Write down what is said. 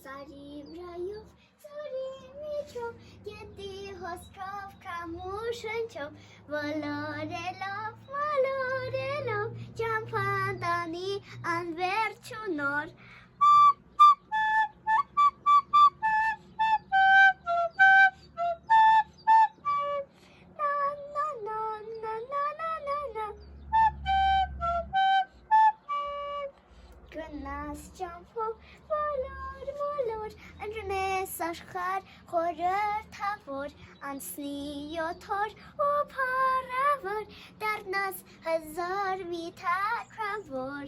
Սարի վրայով, ծորի միջով, գետի հոսքով, քամու շնչով, ոլորելով, ճամփան տանի անվերջ ու նոր։ Գնաս ճամփով, մոլոր, ընկնես աշխարհ խորհրդավոր, անցնի 7 օր ու փառավոր, դառնաս հազար մի թագավոր։